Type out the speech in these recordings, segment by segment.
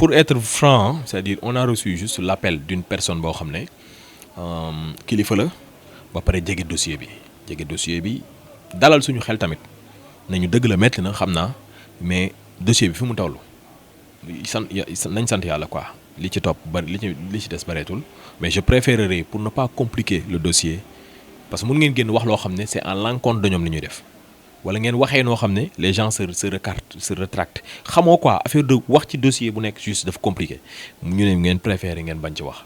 pour être franc, c'est-à-dire on a reçu juste l'appel d'une personne boo xam ne kilifa la ba pare jege dossier bi dalal suñu xel tamit nañu dëgg la metti na xam naa mais dossier bi fi mu toll nañ sant yàlla quoi li ci topp bari li ci des bareetul mais je préférerais pour ne pas compliquer le dossier parce que mun ngeen génn wax loo xam ne c'est en l'encontre de ñoom li ñuy def wala ngeen waxee noo xam ne les gens se rétractent xamoo quoi affaire de wax ci dossier bu nekk juste dafa compliqué ñu ne ngeen préférer ngeen bañ ci wax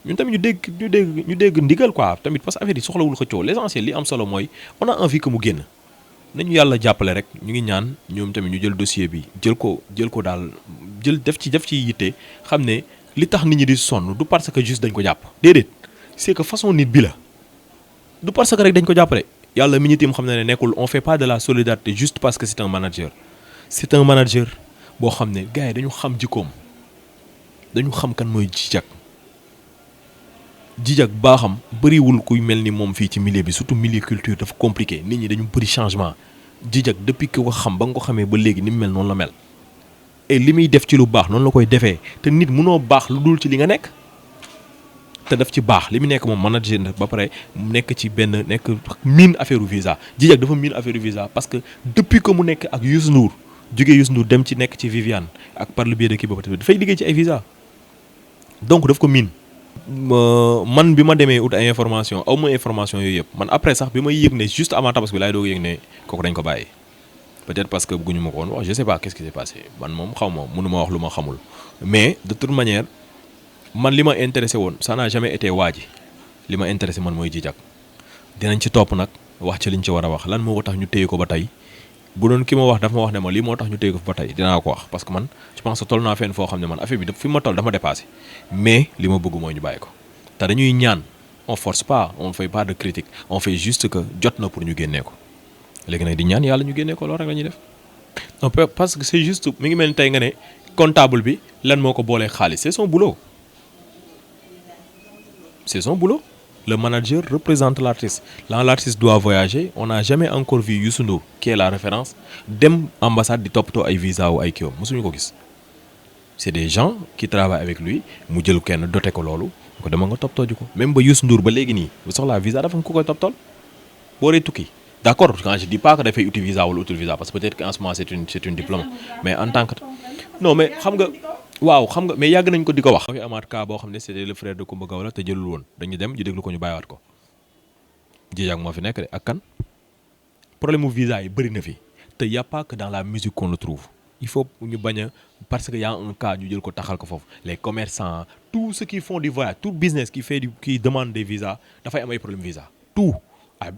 ñun tamit ñu dégg ndigal quoi tamit parce que affaire yi soxlawul xëccoo l'essentiel li am solo mooy on a envie que mu génn nañu yàlla jàppale rek ñu ngi ñaan ñoom tamit ñu jël dossier bi jël ko daal def ci yitte xam ne li tax nit ñi di sonn du parce que juste dañ ko jàpp déedéet c'est que façon nit bi la du parce que rek dañ ko jàppale yàlla mi ñu tim xam ne nekkul on fait pas de la solidarité juste parce que c'est un manager boo xam ne gars yi dañu xam jikkoom dañu xam kan mooy Djidiack baaxam bëriwul kuy mel ni moom fii ci milieu bi surtout milieu culture dafa compliqué nit ñi dañu bëri changement Djidiack depuis que ko xam ba nga ko xamee ba léegi ni mu mel noonu la mel et li muy def ci lu baax noonu la koy defee te nit munoo baax lu dul ci li nga nekk te daf ci baax li mu nekk moom manager ba pare nekk ci nekk miin affaire visa Djidiack dafa miin affaire visa parce que depuis que mu nekk ak Youssou Ndour jógee Youssou Ndour dem ci nekk ci Viviane ak par le biais de kii boobu dafay liggéey ci ay visa donc daf ko miin. Man bi ma demee ut ay information aw ma information yooyu yëpp man après sax bi may yëg ne juste avant tabaski bi laay doog yëg ne kooku dañ ko bàyyi peut-être parce que bëgguñu ma ko woon wax je sais pas qu'est-ce qui s'est passé man moom xaw ma mënu ma wax lu ma xamul mais de toute manière man li ma intéressé woon ça n'a jamais été waa ji li ma intéressé man mooy Djidiack dinañ ci topp nag wax ci liñ ci war a wax lan moo ko tax ñu téye ko ba tey bu doon ki ma wax dafa ma wax ne ma lii moo tax ñu téye ko ba tey dinaa ko wax parce que man je pense que toll naa fenn foo xam ne man affaire bi fi ma toll dafa dépassé mais li ma bëgg mooy ñu bàyyi ko te dañuy ñaan on force pas on fait pas de critique on fait juste que jot na pour ñu génnee ko léegi nag di ñaan yàlla ñu génnee ko loolu rek la ñuy def non parce que c'est juste mi ngi mel ni tey nga ne comptable bi lan moo ko boolee xaalis c'est son boulot le manager représente l'artiste l'artiste doit voyager on n'a jamais encore vu Youssou Ndour qui est la référence dem ambassade di toppatoo ay visa wu ay kiiwam mosuñu ko gis c'est des gens qui travaillent avec lui mu jël kenn doté ko loolu ko dama nga toppatoo ji ko même ba Youssou Ndour ba léegi nii bu soxlaa visa dafa nga ko koy toppatool boo dee tukki d'accord quand je dis pas que dafay uti visa wala uti visa parce que peut-être qu'en ce moment c'est une diplôme mais en tant que non mais xam nga waaw xam nga mais yàgg nañ ko di ko wax. fi amaat cas boo xam ne c'était le frère de Coumba Gawlo te jëlul woon dañu dem ñu déglu ko ñu bàyyiwaat ko Djidiack moo fi nekk de ak kan problème mu visa yi bëri na fi te y a pas que dans la musique qu'on le trouve il faut ñu bañ a parce que y a un cas ñu jël ko taxal ko foofu les commerçants tous ceux qui font du voyage tout business qui demande des visas dafay am ay problème visa tout ay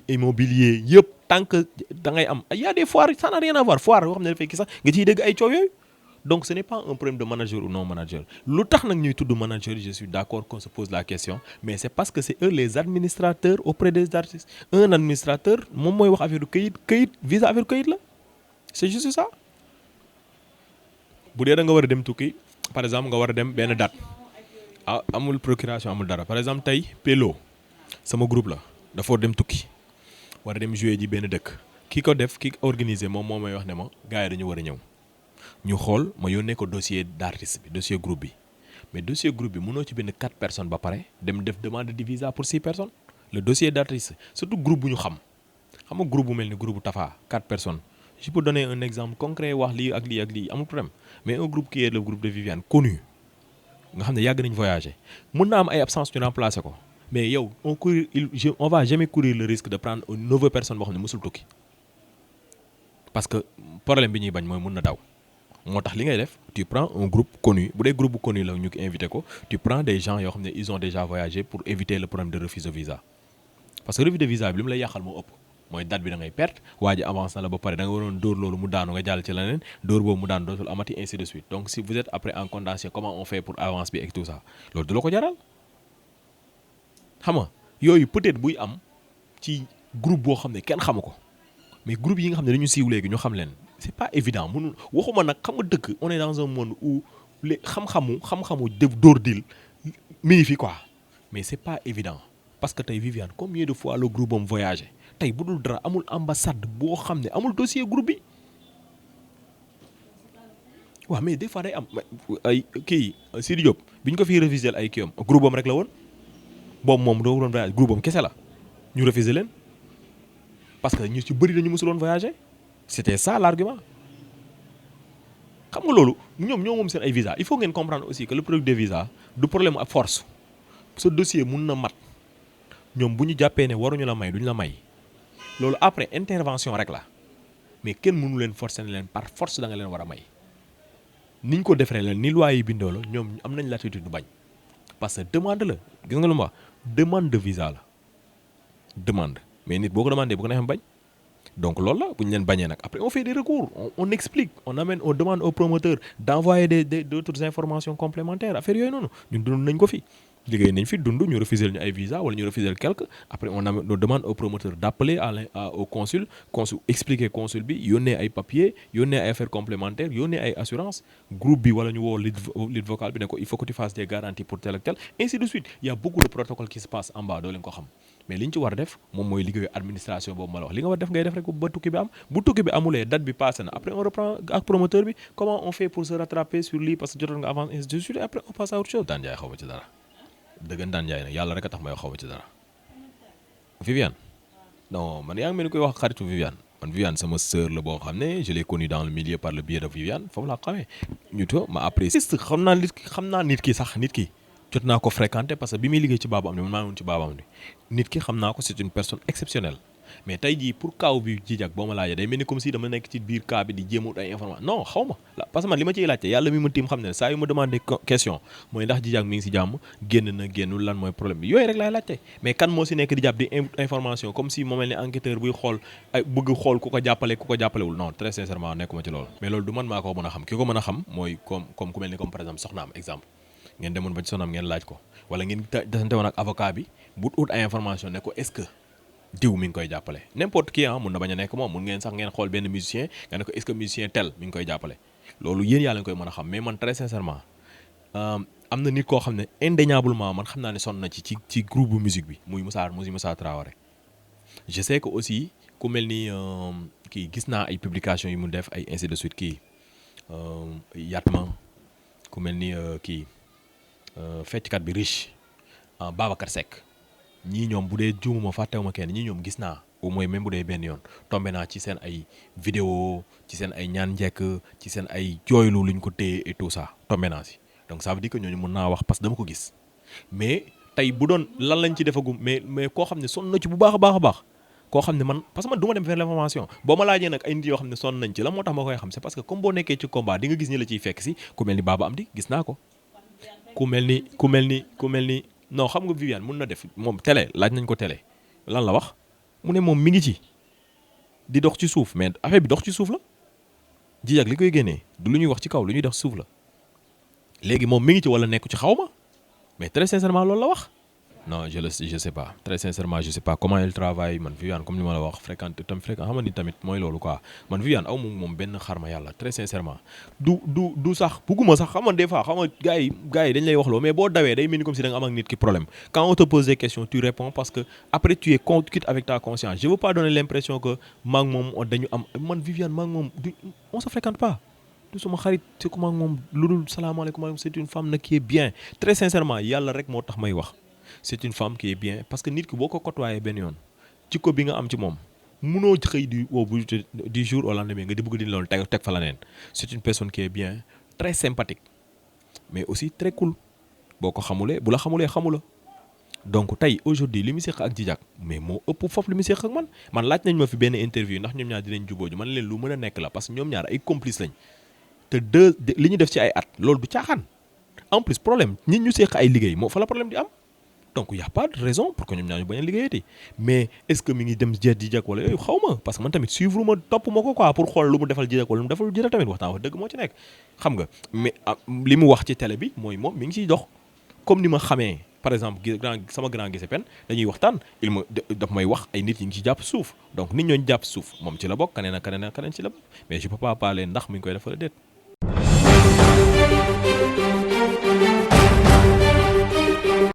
immobilier yëpp tant que da ngay am y a des foires ça n'a rien à voir foire yoo xam ne dafay kii sax nga ciy dégg ay coow yooyu. Donc ce n'est pas un problème de manager ou non manager lu tax nag ñuy tudd manager je suis d'accord qu'on se pose la question mais c'est parce que c'est eux les administrateurs auprès des artistes un administrateur moom mooy wax affaire këyit visa affaire këyit la c'est juste ça bu dee da nga war a dem tukki par exemple nga war a dem benn date amul procuration amul dara par exemple tey Pello sama groupe la dafa war dem tukki war a dem jouer ji benn dëkk ki ko def ki organiser moom moo may wax ne ma gars yi dañu war a ñëw ñu xool ma yónnee ko dossier d'artiste bi dossier groupe bi mais dossier groupe bi mënoo ci bind 4 personnes ba pare dem def demande de visa pour 6 personnes le dossier d'artiste surtout groupe bu ñu xam nga groupe bu mel ni groupe bu Tafa 4 personnes je peux donner un exemple concret wax lii ak lii ak lii amul problème mais un groupe qui est le groupe de Viviane connu nga xam ne yàgg nañ voyager mën na am ay absence ñu remplacer ko mais yow on va jamais courir le risque de prendre une nouvelle personne boo xam ne mësul tukki parce que problème bi ñuy bañ mooy mën na daw. moo tax li ngay def tu prends un groupe connu bu dee groupe bu connu la ñu ko invité ko tu prends des gens yoo xam ne ils ont déjà voyagé pour éviter le problème de refus de visa parce que refus de visa bi li mu lay yàqal moo ëpp mooy date bi da ngay perte waa ji avance na la ba pare da nga waroon dóor loolu mu daanu nga jàll ci leneen dóor boobu mu daanu dootul amati ainsi de suite donc si vous êtes après en contentieux comment on fait pour avance bi et tout ça loolu du la ko jaral xam nga yooyu peut-être buy am ci groupe boo xam ne kenn xamu ko mais groupe yi nga xam ne dañu siiw léegi ñu xam leen c'est pas évident mënul waxuma nag xam nga dëkk on est dans un monde où les xam-xamu def dóor dil mi ngi fi quoi mais c'est pas évident parce que tey Viviane combien de fois le groupe am voyagé tey bu dul dara amul ambassade boo xam ne amul dossier groupe bi waaw mais des fois day am ay kii Sidi Diop bi ñu ko fiy refuser ay kii am groupe am rek la woon boobu moom doo doon voyage groupe am kese la ñu refuser leen parce que ñu ci bëri dañu mësuloon voyager c'était ça l'argument. xam nga loolu ñoom ñoo moom seen ay visa il faut ngeen comprendre aussi que le produit des visas du problème ak force ce dossier mun na mat ñoom bu ñu jàppee ne waruñu la may duñu la may loolu après intervention rek la mais kenn mënu leen forcer ne leen par force da nga leen war a may niñ ko defaree leen ni loi yi bindoo la ñoom am nañ latitude du bañ parce que demande la gis nga lu ma wax demande de visa la demande mais nit boo ko demandé bu ko neexee bañ. Donc loolu la bu ñu leen bañee nag après on fait des recours on explique on demande au promoteur d'envoyer d'autres informations complémentaires affaire yooyu noonu ñun dund nañ ko fi liggéey nañ fi dund ñu refuser ñu ay visa wala ñu refuser quelque après on demande au promoteur d'appeler au consul expliquer consul bi yónnee ay papiers yónnee ay affaires complémentaires yónnee ay assurances groupe bi wala ñu woo lead vocal bi ne ko il faut que tu fasses des garanties pour tel ak tel ainsi de suite il y a beaucoup de protocoles qui se passent en bas doo leen ko xam mais li ñu ci war a def moom mooy liggéeyu administration boobu ma la wax li nga war def ngay def rek ba tukki bi am bu tukki bi amulee date bi passé na après on reprend ak promoteur bi comment on fait pour se rattraper sur lii parce que jotoon nga avance ainsi de suite et après on passe à autre chose. daan jaay xaw ma ci dara dëggantaan jaay nag yàlla rek a tax may xaw ma ci dara Viviane non man yaa ngi mel ni koy wax xaritu Viviane man Viviane sama sœur la boo xam ne je l'ai connue dans le milieu par le biais de Viviane foofu laa xamee ñu to ma apprécié xam naa nit ki sax nit ki jot naa ko fréquenter parce que bi muy liggéey ci Baaba Amdi man maa ngi woon ci Baaba Amdi nit ki xam naa ko c'est une personne exceptionnelle mais tey jii pour kaaw bi Djidiack boo ma laajee day mel ni comme si dama nekk ci biir cas bi di jéem ay information non xaw ma la parce que man li ma ciy laajte yàlla mi ma tiim xam ne saa yu ma demandé question mooy ndax Djidiack mi ngi si jàmm génn na génnul lan mooy problème bi yooyu rek laay laajte mais kan moo si nekk di jàpp di information comme si moo mel ni enquêteur buy xool ay bëgg xool ku ko jàppalewul non très sincèrement nekkuma ci loolu mais loolu du man maa ko mën a xam ki ko mën a xam mooy comme ku mel ni comme par exemple soxnaam exemple ngeen demoon ba ci soxnaam ngeen laaj ko wala ngeen desante woon ak avocat bi bu ut ay information ne ko est-ce que diw mi ngi koy jàppale n'importe qui mun na bañ a nekk moom mun ngeen sax ngeen xool benn musicien nga ne ko est-ce que musicien tel mi ngi koy jàppale loolu yéen yaa leen koy mën a xam mais man très sincèrement am na nit koo xam ne indéniablement man xam naa ne sonn na ci groupe bu musique bi muy Moussa Traoré je sais que aussi ku mel ni kii gis naa ay publications yu mu def ay ainsi de suite kii Yatma ku mel ni kii fecckat bi riche Babacar Seck ñii ñoom bu dee juumuma fàttewuma kenn ñii ñoom gis naa au moins même bu dee benn yoon tombé naa ci seen ay vidéo ci seen ay ñaan njekk ci seen ay jooylu luñ ko téye et tout ça tombé naa si donc ça veut dire que ñooñu mën naa wax parce que dama ko gis mais tey bu doon lan lañ ci defagum mais koo xam ne sonn na ci bu baax a baax koo xam ne man parce que man du ma dem vers l'information boo ma laajee nag ay nit yoo xam ne sonn nañ ci la moo tax ma koy xam c'est parce que comme boo nekkee ci combat di nga gis ñi la ciy fekk si ku mel ni Baba Amdi gis naa ko ku mel ni non xam nga Viviane mun na def moom télé laaj nañ ko télé lan la wax mu ne moom mi ngi ci di dox ci suuf mais affaire bi dox ci suuf la Djidiack li koy génnee du lu ñuy wax ci kaw lu ñuy dox ci suuf la léegi moom mi ngi ci wala nekku ci xaw ma mais très sincèrement loolu la wax non je sais pas très sincèrement je sais pas comment il travaille man Viviane comme li ma la wax fréquente xam nga ni tamit mooy loolu quoi man Viviane aw moom benn xarma yàlla très sincèrement du sax bugguma sax xam nga des fois xam nga gars yi dañ lay wax loo mais boo dawee day mel ni comme si da nga am ak nit ki problème quand on te pose des questions tu réponds parce que après tu es quitte avec ta conscience je veux pas donner l'impression que maa ngi moom dañu am man Viviane maa ngi moom on se fréquente pas du sama xarit c'est que maa ngi moom lu dul salaamaaleykum c'est une femme nag qui est bien très sincèrement yàlla rek moo tax may wax c'est une femme qui est bien parce que nit ki boo ko côtoyé benn yoon jikko bi nga am ci moom munoo xëy du jour au lendemain nga di bëgg di loolu teg fa la neen c'est une personne qui est bien très sympathique mais aussi très cool boo ko xamulee bu la xamulee xamula donc tey aujourd'hui li mu seq ak Djidiack mais moo ëpp foofu li mu seq ak man laaj nañ ma fi benn interview ndax ñoom ñaar dinañ jubóoju man leen lu mën a nekk la parce que ñoom ñaar ay complices lañ te li ñu def ci ay at loolu du caaxaan en plus problème ñi ñu seq ay liggéey moo fa la problème di am donc y a pas de raison pour que ñoom ñaar ñu bañ a liggéeyati mais est-ce que mi ngi dem jeet Djidiack wala yooyu xaw ma parce que man tamit suivre ma topp ma ko quoi pour xool lu mu defal Djidiack wala lu mu defal Djidiack tamit waxtaan wax dëgg moo ci nekk xam nga mais li mu wax ci télé bi mooy moom mi ngi ciy dox comme ni ma xamee par exemple sama grand gise pen dañuy waxtaan daf may wax ay nit ñi ngi ci jàpp suuf donc nit ñooñu jàpp suuf moom ci la bokk kaneen ci la bokk mais je peux pas parler ndax mi ngi koy def wala déet